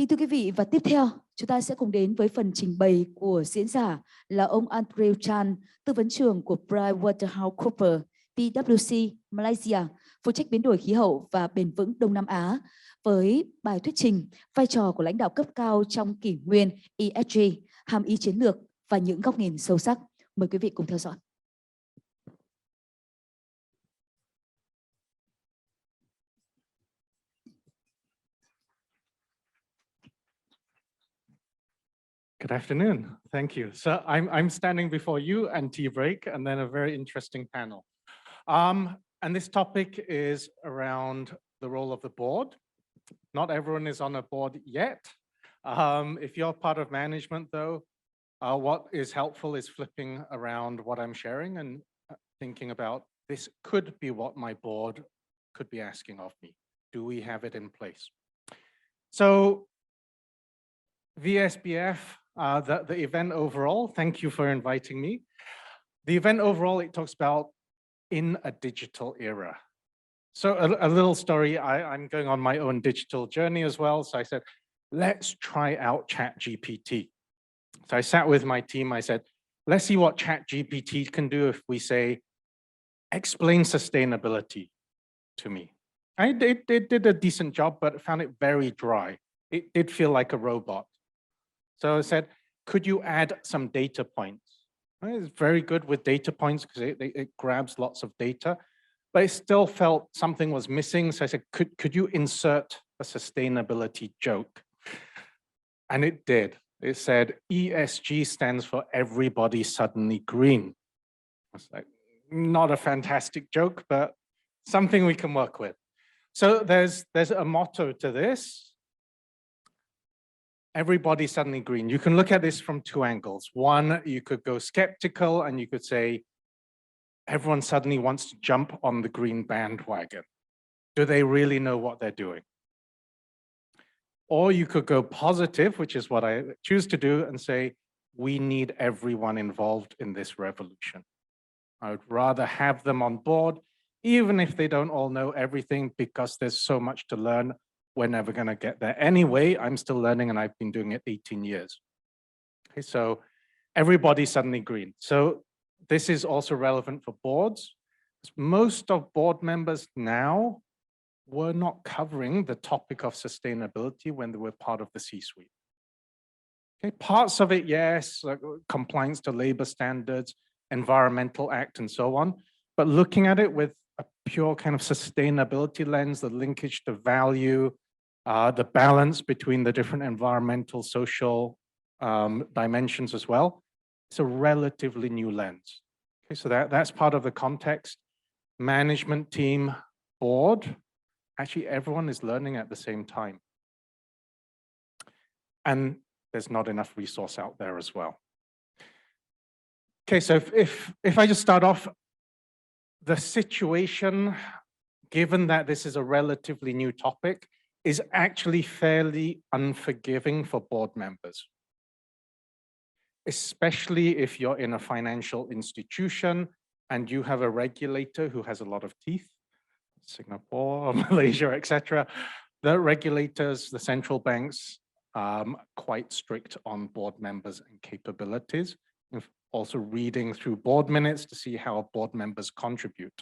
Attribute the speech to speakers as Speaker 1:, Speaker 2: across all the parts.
Speaker 1: Kính thưa quý vị, và tiếp theo chúng ta sẽ cùng đến với phần trình bày của diễn giả là ông Andrew Chan, tư vấn trưởng của PricewaterhourseCooper, PwC Malaysia, phụ trách biến đổi khí hậu và bền vững Đông Nam Á, với bài thuyết trình vai trò của lãnh đạo cấp cao trong kỷ nguyên ESG, hàm ý chiến lược và những góc nhìn sâu sắc. Mời quý vị cùng theo dõi.
Speaker 2: Good afternoon. Thank you. So I'm standing before you and tea break, and then a very interesting panel. And this topic is around the role of the board. Not everyone is on a board yet. If you're part of management, though, what is helpful is flipping around what I'm sharing and thinking about this could be what my board could be asking of me. Do we have it in place? So VSBF, the event overall, thank you for inviting me. The event overall, it talks about in a digital era. So a little story, I'm going on my own digital journey as well. So I said, let's try out ChatGPT. So I sat with my team, I said, let's see what ChatGPT can do if we say, explain sustainability to me. It did a decent job, but found it very dry. It did feel like a robot. So I said, could you add some data points? It's very good with data points because it grabs lots of data, but it still felt something was missing. So I said, could you insert a sustainability joke? And it did. It said, ESG stands for everybody suddenly green. It's like, not a fantastic joke, but something we can work with. So there's a motto to this. Everybody suddenly green. You can look at this from two angles. One, you could go skeptical and you could say, everyone suddenly wants to jump on the green bandwagon. Do they really know what they're doing? Or you could go positive, which is what I choose to do, and say, we need everyone involved in this revolution. I would rather have them on board, even if they don't all know everything, because there's so much to learn. We're never going to get there anyway. I'm still learning and I've been doing it 18 years. Okay, so everybody's suddenly green. So this is also relevant for boards. Most of board members now were not covering the topic of sustainability when they were part of the C-suite. Okay, parts of it, yes, like compliance to labor standards, Environmental Act and so on, but looking at it with a pure kind of sustainability lens, the linkage to value, the balance between the different environmental, social dimensions as well. It's a relatively new lens. Okay, so that's part of the context. Management team, board, actually everyone is learning at the same time. And there's not enough resource out there as well. Okay, so if I just start off, the situation, given that this is a relatively new topic, is actually fairly unforgiving for board members, especially if you're in a financial institution and you have a regulator who has a lot of teeth, Singapore, Malaysia, etc. The regulators, the central banks, quite strict on board members and capabilities. Also reading through board minutes to see how board members contribute.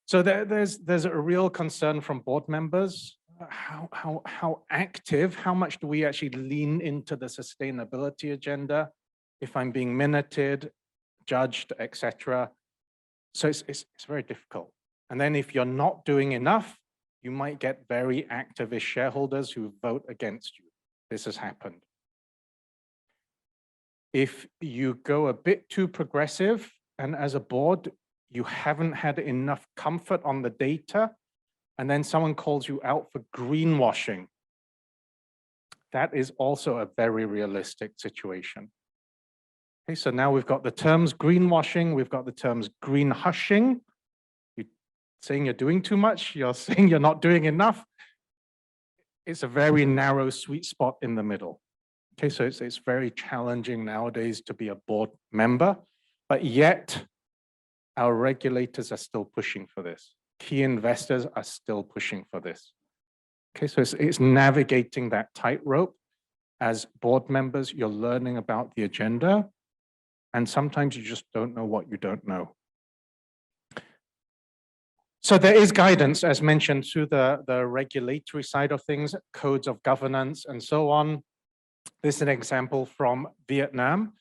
Speaker 2: So there's a real concern from board members. How active, how much do we actually lean into the sustainability agenda if I'm being minuted, judged, etc. So it's very difficult. And then if you're not doing enough, you might get very activist shareholders who vote against you. This has happened. If you go a bit too progressive, and as a board, you haven't had enough comfort on the data, and then someone calls you out for greenwashing, that is also a very realistic situation. Okay, so now we've got the terms greenwashing, we've got the terms green hushing. You're saying you're doing too much, you're saying you're not doing enough. It's a very narrow sweet spot in the middle. Okay, so it's very challenging nowadays to be a board member, but yet our regulators are still pushing for this. Key investors are still pushing for this. Okay, so it's navigating that tightrope. As board members, you're learning about the agenda, and sometimes you just don't know what you don't know. So there is guidance, as mentioned, through the regulatory side of things, codes of governance and so on. This is an example from Vietnam,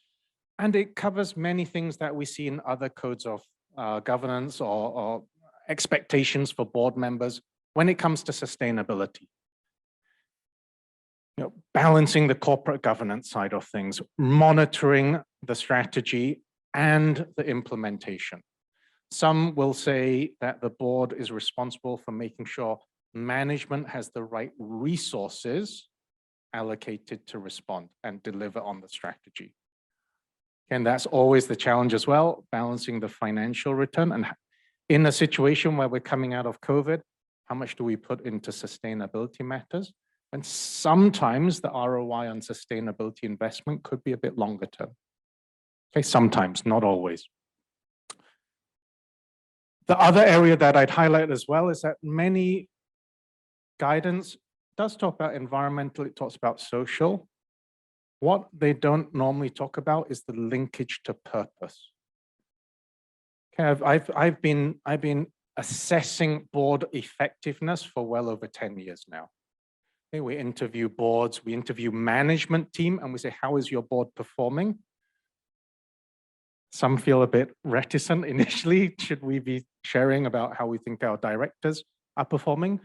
Speaker 2: and it covers many things that we see in other codes of governance or expectations for board members when it comes to sustainability. You know, balancing the corporate governance side of things, monitoring the strategy and the implementation. Some will say that the board is responsible for making sure management has the right resources allocated to respond and deliver on the strategy. And that's always the challenge as well, balancing the financial return. And in a situation where we're coming out of COVID, how much do we put into sustainability matters? And sometimes the ROI on sustainability investment could be a bit longer term. Okay, sometimes, not always. The other area that I'd highlight as well is that many guidance does talk about environmental, it talks about social. What they don't normally talk about is the linkage to purpose. Okay, I've been assessing board effectiveness for well over 10 years now. Okay, we interview boards, we interview management team, and we say, how is your board performing? Some feel a bit reticent initially. Should we be sharing about how we think our directors are performing?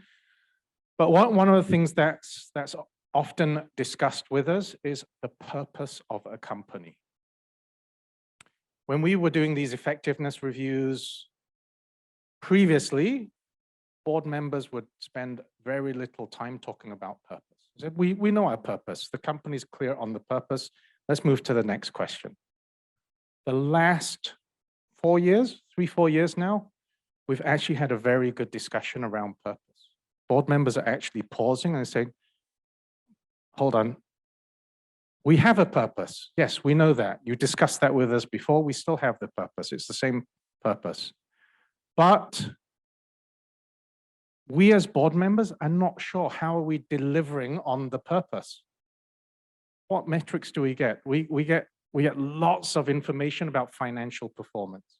Speaker 2: But one of the things that's often discussed with us is the purpose of a company. When we were doing these effectiveness reviews previously, board members would spend very little time talking about purpose. We know our purpose. The company's clear on the purpose. Let's move to the next question. The last 4 years, 3-4 years now, we've actually had a very good discussion around purpose. Board members are actually pausing and saying, hold on, we have a purpose. Yes, we know that. You discussed that with us before. We still have the purpose. It's the same purpose. But we as board members are not sure how are we delivering on the purpose. What metrics do we get? We get lots of information about financial performance,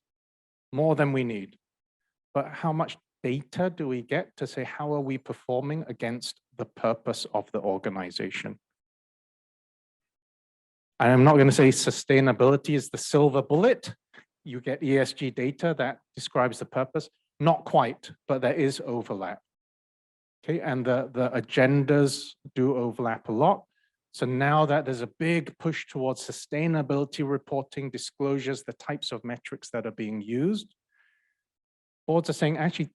Speaker 2: more than we need. But how much data do we get to say, how are we performing against the purpose of the organization? I'm not going to say sustainability is the silver bullet. You get ESG data that describes the purpose. Not quite, but there is overlap. Okay, and the agendas do overlap a lot. So now that there's a big push towards sustainability reporting, disclosures, the types of metrics that are being used, boards are saying, actually,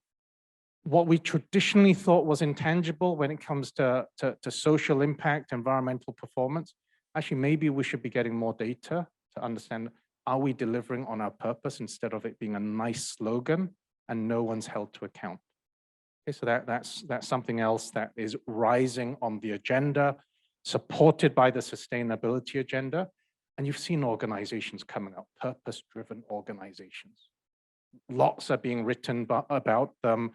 Speaker 2: what we traditionally thought was intangible when it comes to social impact, environmental performance, actually, maybe we should be getting more data to understand, are we delivering on our purpose instead of it being a nice slogan and no one's held to account? Okay, so that's something else that is rising on the agenda, supported by the sustainability agenda. And you've seen organizations coming up, purpose-driven organizations. Lots are being written about them,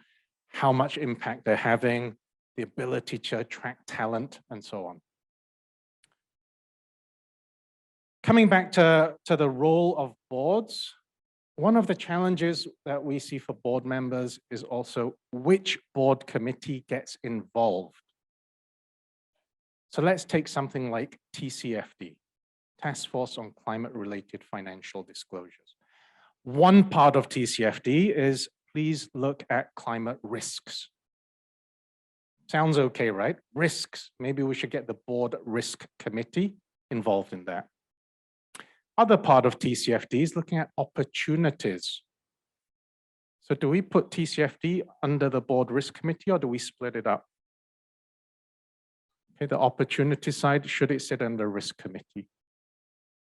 Speaker 2: how much impact they're having, the ability to attract talent, and so on. Coming back to the role of boards, one of the challenges that we see for board members is also which board committee gets involved. So let's take something like TCFD, Task Force on Climate-Related Financial Disclosures. One part of TCFD is please look at climate risks. Sounds okay, right? Risks. Maybe we should get the board risk committee involved in that. Other part of TCFD is looking at opportunities. So do we put TCFD under the board risk committee or do we split it up? Okay, the opportunity side, should it sit under risk committee?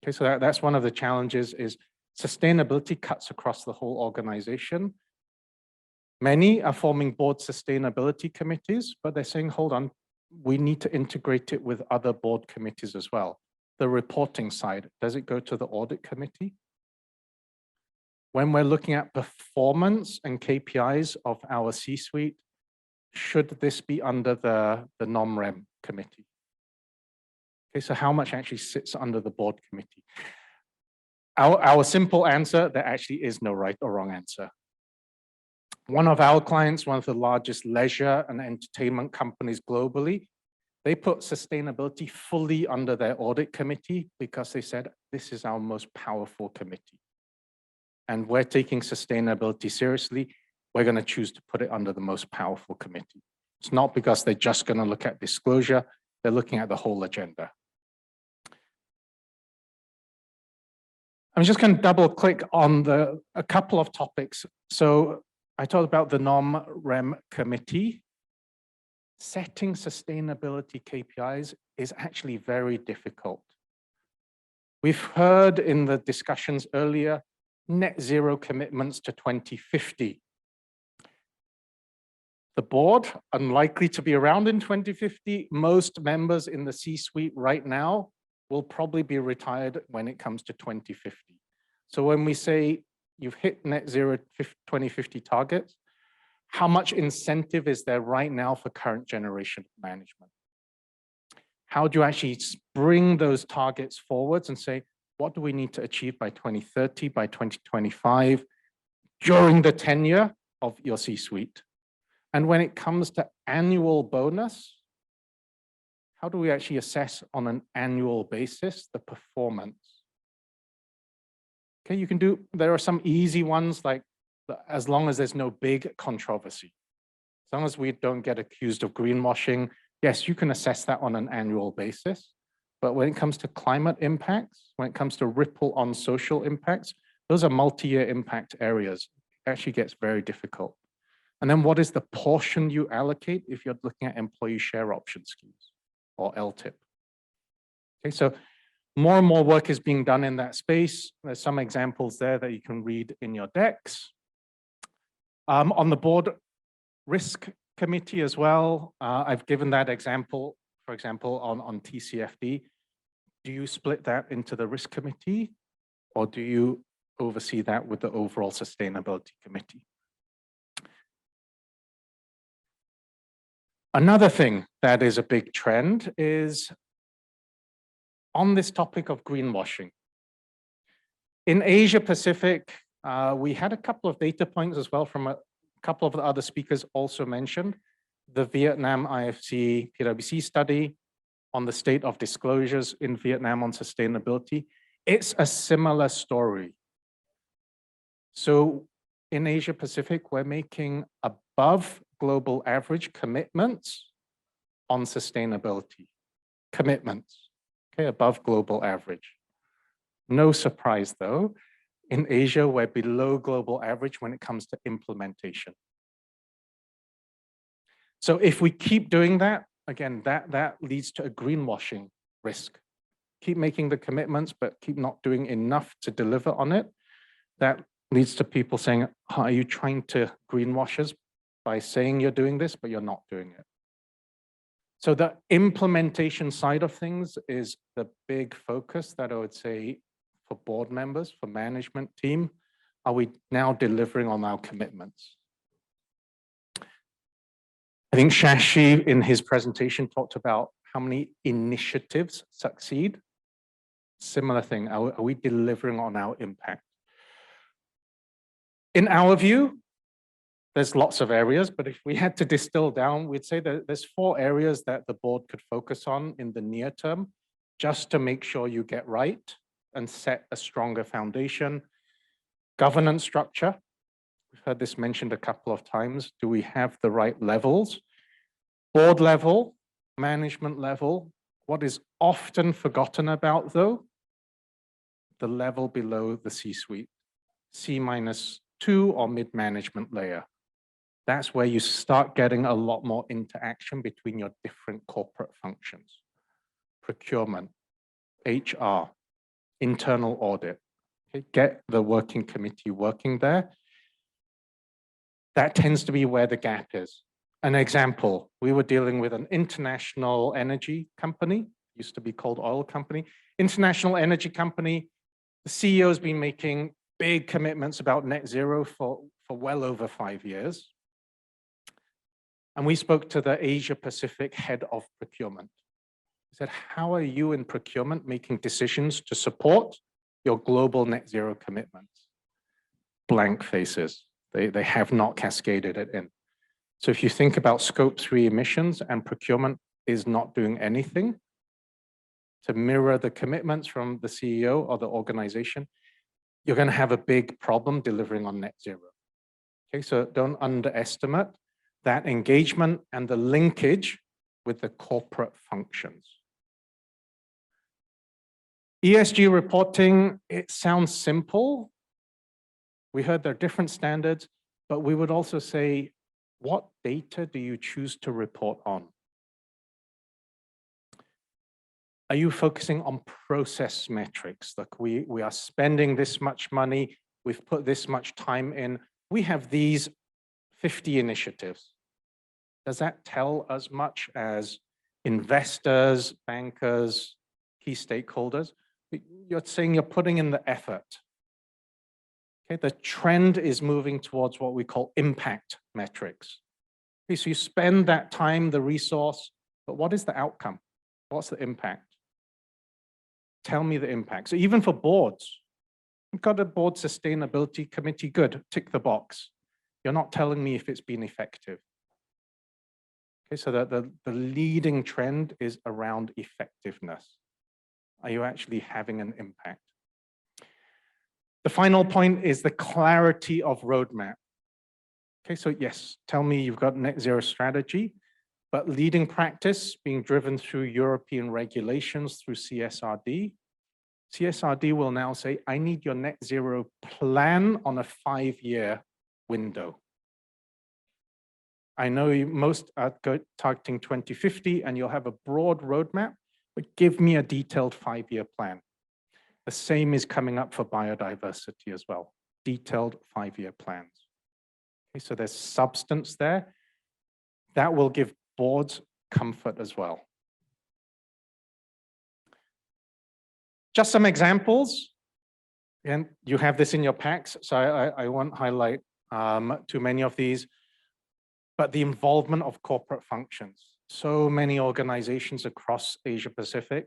Speaker 2: Okay, so that's one of the challenges is sustainability cuts across the whole organization. Many are forming board sustainability committees, but they're saying, hold on, we need to integrate it with other board committees as well. The reporting side, does it go to the audit committee? When we're looking at performance and KPIs of our C-suite, should this be under the non-rem committee? Okay, so how much actually sits under the board committee? Our simple answer, there actually is no right or wrong answer. One of our clients, one of the largest leisure and entertainment companies globally, they put sustainability fully under their audit committee because they said, this is our most powerful committee. And we're taking sustainability seriously. We're going to choose to put it under the most powerful committee. It's not because they're just going to look at disclosure, they're looking at the whole agenda. I'm just going to double click on a couple of topics. So I talked about the non-rem committee. Setting sustainability KPIs is actually very difficult. We've heard in the discussions earlier, net zero commitments to 2050. The board, unlikely to be around in 2050. Most members in the C-suite right now will probably be retired when it comes to 2050. So when we say you've hit net zero 2050 targets, how much incentive is there right now for current generation management? How do you actually bring those targets forwards and say, what do we need to achieve by 2030, by 2025, during the tenure of your C-suite? And when it comes to annual bonus, how do we actually assess on an annual basis the performance? Okay, you can do, there are some easy ones like, as long as there's no big controversy, as long as we don't get accused of greenwashing, yes, you can assess that on an annual basis. But when it comes to climate impacts, when it comes to ripple on social impacts, those are multi-year impact areas. It actually gets very difficult. And then what is the portion you allocate if you're looking at employee share option schemes or LTIP? Okay, so more and more work is being done in that space. There's some examples there that you can read in your decks. On the board risk committee as well, I've given that example, for example, on TCFD. Do you split that into the risk committee or do you oversee that with the overall sustainability committee? Another thing that is a big trend is on this topic of greenwashing. In Asia Pacific, we had a couple of data points as well from a couple of the other speakers also mentioned. The Vietnam IFC PwC study on the state of disclosures in Vietnam on sustainability. It's a similar story. So in Asia Pacific, we're making above global average commitments on sustainability. Commitments, okay, above global average. No surprise though, in Asia, we're below global average when it comes to implementation. So if we keep doing that, again, that leads to a greenwashing risk. Keep making the commitments, but keep not doing enough to deliver on it. That leads to people saying, are you trying to greenwash us by saying you're doing this, but you're not doing it? So the implementation side of things is the big focus that I would say for board members, for management team. Are we now delivering on our commitments? I think Shashi in his presentation talked about how many initiatives succeed. Similar thing, are we delivering on our impact? In our view, there's lots of areas, but if we had to distill down, we'd say that there's 4 areas that the board could focus on in the near term, just to make sure you get right and set a stronger foundation. Governance structure. We've heard this mentioned a couple of times. Do we have the right levels? Board level, management level. What is often forgotten about though? The level below the C-suite, C-2 or mid-management layer. That's where you start getting a lot more interaction between your different corporate functions. Procurement, HR, internal audit. Okay, get the working committee working there. That tends to be where the gap is. An example, we were dealing with an international energy company, used to be called oil company. International energy company, the CEO has been making big commitments about net zero for well over 5 years. And we spoke to the Asia Pacific head of procurement. He said, how are you in procurement making decisions to support your global net zero commitments? Blank faces. They have not cascaded it in. So if you think about scope 3 emissions and procurement is not doing anything to mirror the commitments from the CEO or the organization, you're going to have a big problem delivering on net zero. Okay, so don't underestimate that engagement and the linkage with the corporate functions. ESG reporting, it sounds simple. We heard there are different standards, but we would also say, what data do you choose to report on? Are you focusing on process metrics? Like we are spending this much money, we've put this much time in, we have these 50 initiatives. Does that tell as much as investors, bankers, key stakeholders? You're saying you're putting in the effort. Okay, the trend is moving towards what we call impact metrics. Okay, so you spend that time, the resource, but what is the outcome? What's the impact? Tell me the impact. So even for boards, you've got a board sustainability committee, good, tick the box. You're not telling me if it's been effective. Okay, so the leading trend is around effectiveness. Are you actually having an impact? The final point is the clarity of roadmap. Okay, so yes, tell me you've got net zero strategy, but leading practice being driven through European regulations through CSRD. CSRD will now say, I need your net zero plan on a 5-year window. I know most are targeting 2050 and you'll have a broad roadmap, but give me a detailed 5-year plan. The same is coming up for biodiversity as well, detailed 5-year plans. Okay, so there's substance there. That will give boards comfort as well. Just some examples, and you have this in your packs, so I won't highlight too many of these, but the involvement of corporate functions. So many organizations across Asia Pacific.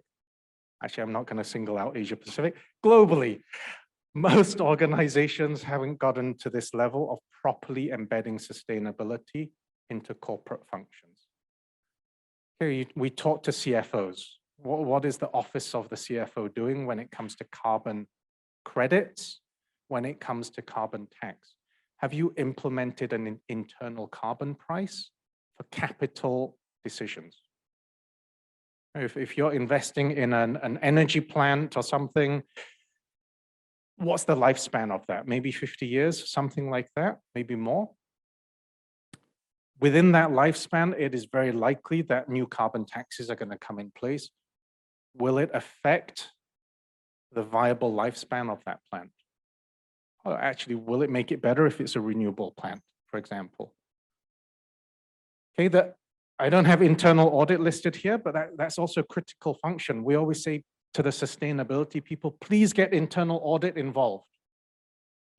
Speaker 2: Actually, I'm not going to single out Asia Pacific. Globally, most organizations haven't gotten to this level of properly embedding sustainability into corporate functions. Okay, we talk to CFOs. What is the office of the CFO doing when it comes to carbon credits, when it comes to carbon tax? Have you implemented an internal carbon price for capital decisions? If you're investing in an energy plant or something, what's the lifespan of that? Maybe 50 years, something like that, maybe more. Within that lifespan, it is very likely that new carbon taxes are going to come in place. Will it affect the viable lifespan of that plant? Or actually, will it make it better if it's a renewable plant, for example? Okay, I don't have internal audit listed here, but that's also a critical function. We always say to the sustainability people, please get internal audit involved.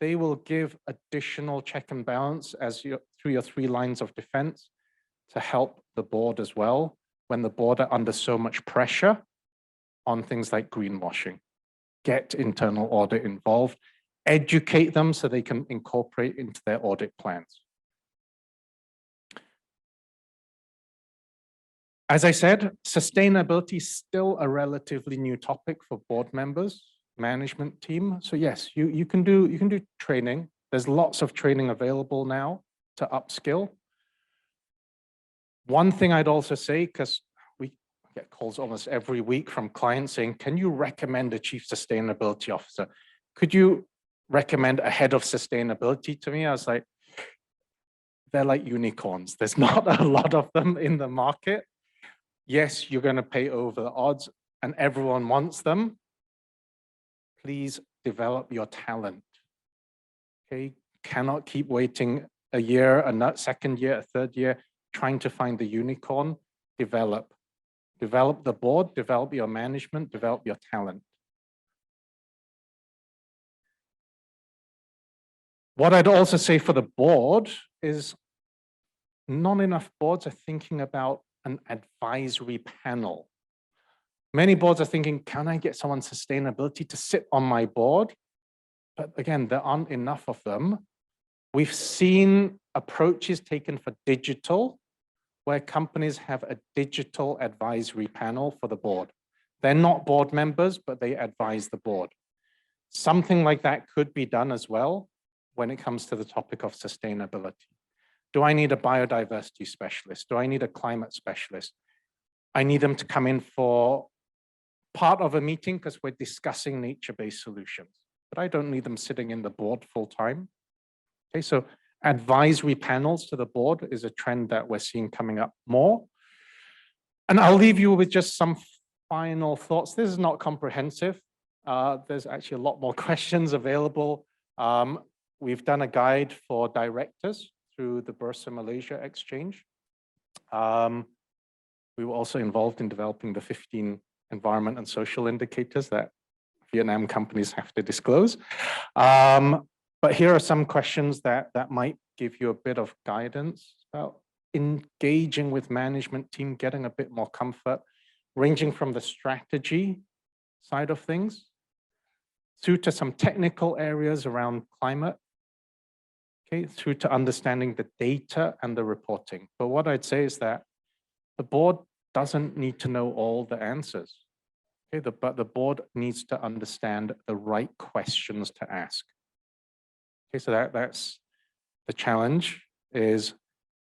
Speaker 2: They will give additional check and balance through your 3 lines of defense to help the board as well, when the board are under so much pressure on things like greenwashing. Get internal audit involved, educate them so they can incorporate into their audit plans. As I said, sustainability is still a relatively new topic for board members, management team. So yes, you can do training. There's lots of training available now to upskill. One thing I'd also say, because we get calls almost every week from clients saying, can you recommend a chief sustainability officer? Could you recommend a head of sustainability to me? I was like, they're like unicorns. There's not a lot of them in the market. Yes, you're going to pay over the odds and everyone wants them. Please develop your talent. Okay, cannot keep waiting a year, a second year, a third year, trying to find the unicorn. Develop the board, develop your management, develop your talent. What I'd also say for the board is not enough boards are thinking about an advisory panel. Many boards are thinking, can I get someone sustainability to sit on my board? But again, there aren't enough of them. We've seen approaches taken for digital, where companies have a digital advisory panel for the board. They're not board members, but they advise the board. Something like that could be done as well when it comes to the topic of sustainability. Do I need a biodiversity specialist? Do I need a climate specialist? I need them to come in for part of a meeting because we're discussing nature-based solutions, but I don't need them sitting in the board full time. Okay, so advisory panels to the board is a trend that we're seeing coming up more. And I'll leave you with just some final thoughts. This is not comprehensive. There's actually a lot more questions available. We've done a guide for directors through the PwC Malaysia exchange. We were also involved in developing the 15 environment and social indicators that Vietnam companies have to disclose. But here are some questions that might give you a bit of guidance about engaging with management team, getting a bit more comfort, ranging from the strategy side of things through to some technical areas around climate, okay, through to understanding the data and the reporting. But what I'd say is that the board doesn't need to know all the answers, okay, but the board needs to understand the right questions to ask. Okay, so that's the challenge, is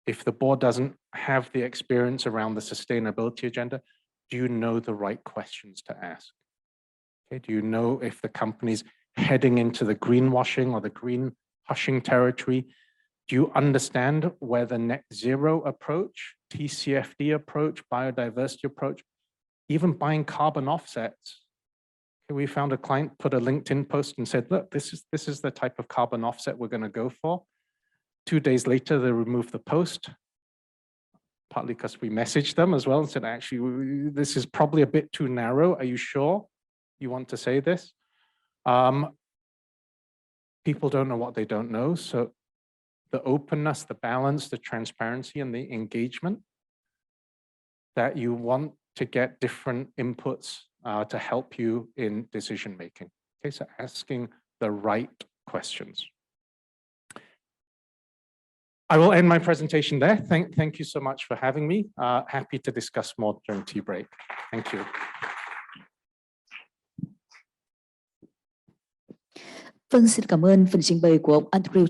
Speaker 2: if the board doesn't have the experience around the sustainability agenda, do you know the right questions to ask? Okay, do you know if the company's heading into the greenwashing or the green hushing territory? Do you understand where the net zero approach, TCFD approach, biodiversity approach, even buying carbon offsets? Okay, we found a client put a LinkedIn post and said, look, this is the type of carbon offset we're going to go for. 2 days later, they removed the post, partly because we messaged them as well and said, actually, this is probably a bit too narrow. Are you sure you want to say this? People don't know what they don't know. So the openness, the balance, the transparency, and the engagement that you want to get different inputs to help you in decision making. Okay, so asking the right questions. I will end my presentation there. Thank you so much for having me. Happy to discuss more during tea break. Thank you.
Speaker 1: Vâng, xin cảm ơn phần trình bày của ông Andrew Chan.